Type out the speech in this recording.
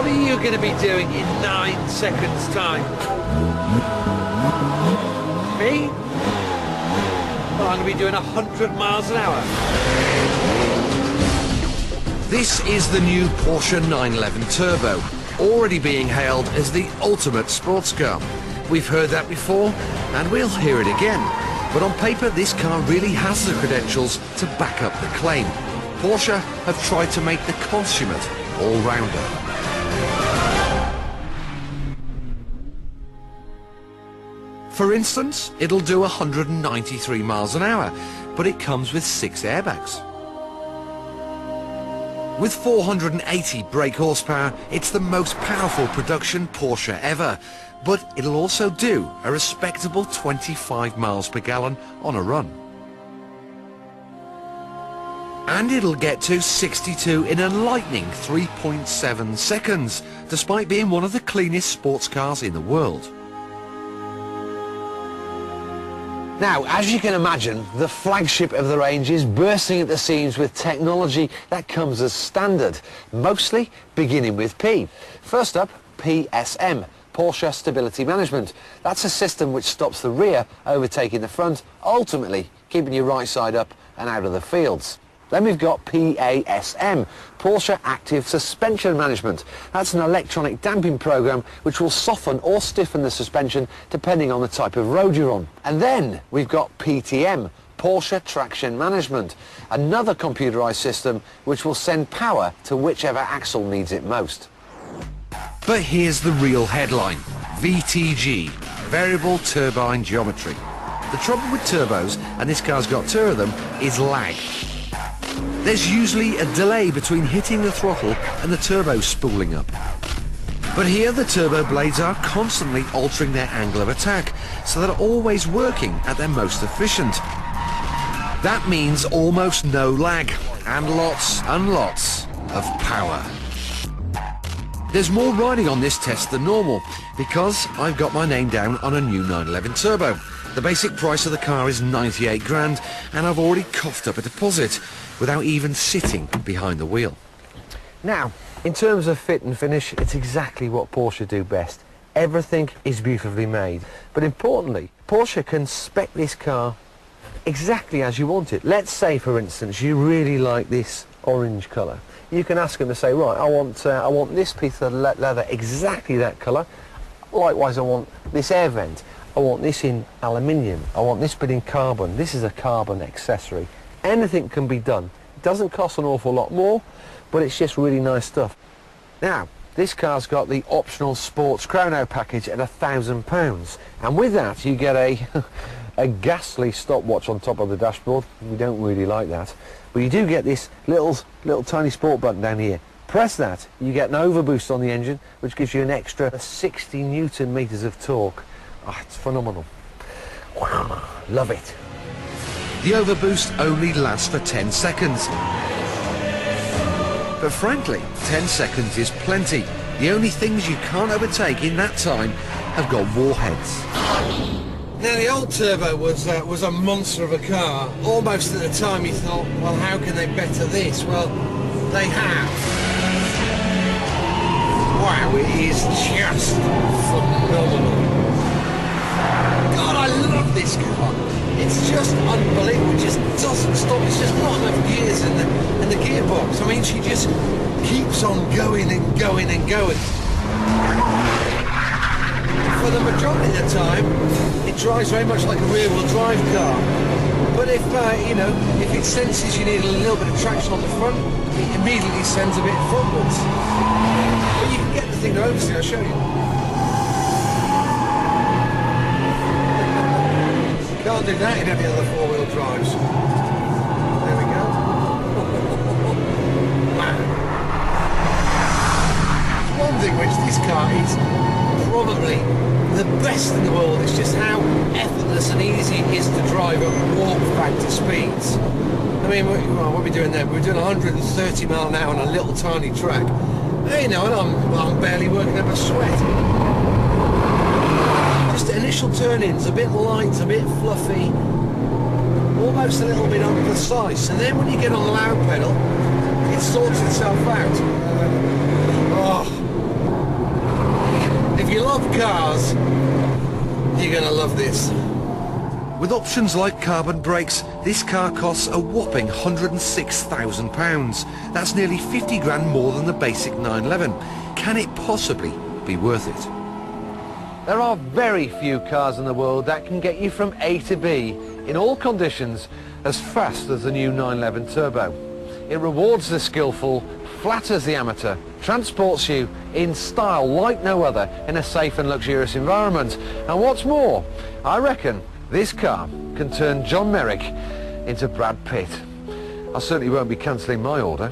What are you going to be doing in 9 seconds' time? Me? Well, I'm going to be doing 100 miles an hour. This is the new Porsche 911 Turbo, already being hailed as the ultimate sports car. We've heard that before, and we'll hear it again. But on paper, this car really has the credentials to back up the claim. Porsche have tried to make the consummate all-rounder. For instance, it'll do 193 miles an hour, but it comes with 6 airbags. With 480 brake horsepower, it's the most powerful production Porsche ever, but it'll also do a respectable 25 miles per gallon on a run. And it'll get to 62 in a lightning 3.7 seconds, despite being one of the cleanest sports cars in the world. Now, as you can imagine, the flagship of the range is bursting at the seams with technology that comes as standard, mostly beginning with P. First up, PSM, Porsche Stability Management. That's a system which stops the rear overtaking the front, ultimately keeping your right side up and out of the fields. Then we've got PASM, Porsche Active Suspension Management. That's an electronic damping program which will soften or stiffen the suspension depending on the type of road you're on. And then we've got PTM, Porsche Traction Management, another computerized system which will send power to whichever axle needs it most. But here's the real headline, VTG, Variable Turbine Geometry. The trouble with turbos, and this car's got 2 of them, is lag. There's usually a delay between hitting the throttle and the turbo spooling up. But here the turbo blades are constantly altering their angle of attack, so they're always working at their most efficient. That means almost no lag, and lots of power. There's more riding on this test than normal, because I've got my name down on a new 911 Turbo. The basic price of the car is 98 grand, and I've already coughed up a deposit without even sitting behind the wheel. Now, in terms of fit and finish, it's exactly what Porsche do best. Everything is beautifully made. But importantly, Porsche can spec this car exactly as you want it. Let's say, for instance, you really like this orange colour. You can ask them to say, right, I want this piece of leather exactly that colour. Likewise, I want this air vent. I want this in aluminium. I want this bit in carbon. This is a carbon accessory. Anything can be done. It doesn't cost an awful lot more, but it's just really nice stuff. Now, this car's got the optional sports chrono package at £1,000, and with that you get a ghastly stopwatch on top of the dashboard. We don't really like that, but you do get this little tiny sport button down here. Press that, you get an overboost on the engine, which gives you an extra 60 newton meters of torque. Oh, it's phenomenal. Wow, love it. The overboost only lasts for 10 seconds. But frankly, 10 seconds is plenty. The only things you can't overtake in that time have got warheads. Now, the old Turbo was a monster of a car. Almost at the time you thought, well, how can they better this? Well, they have. Wow, it is just phenomenal. God, I love this car. It's just unbelievable. It just doesn't stop. It's just not enough gears in the gearbox. I mean, she just keeps on going and going and going. For the majority of the time, it drives very much like a rear-wheel drive car. But if if it senses you need a little bit of traction on the front, it immediately sends a bit frontwards. But you can get the thing to oversteer. I'll show you. Can't do that in any other four-wheel drives. There we go. Man. One thing which this car is probably the best in the world is just how effortless and easy it is to drive at warp factor speeds. I mean, what are we doing there? We're doing 130 mile an hour on a little tiny track. And I'm barely working up a sweat. Just initial turn-ins, a bit light, a bit fluffy, almost a little bit unprecise, and then when you get on the loud pedal, it sorts itself out. With options like carbon brakes, this car costs a whopping £106,000. That's nearly 50 grand more than the basic 911. Can it possibly be worth it? There are very few cars in the world that can get you from A to B in all conditions as fast as the new 911 Turbo. It rewards the skillful, flatters the amateur, transports you in style like no other in a safe and luxurious environment. And what's more, I reckon this car can turn John Merrick into Brad Pitt. I certainly won't be cancelling my order.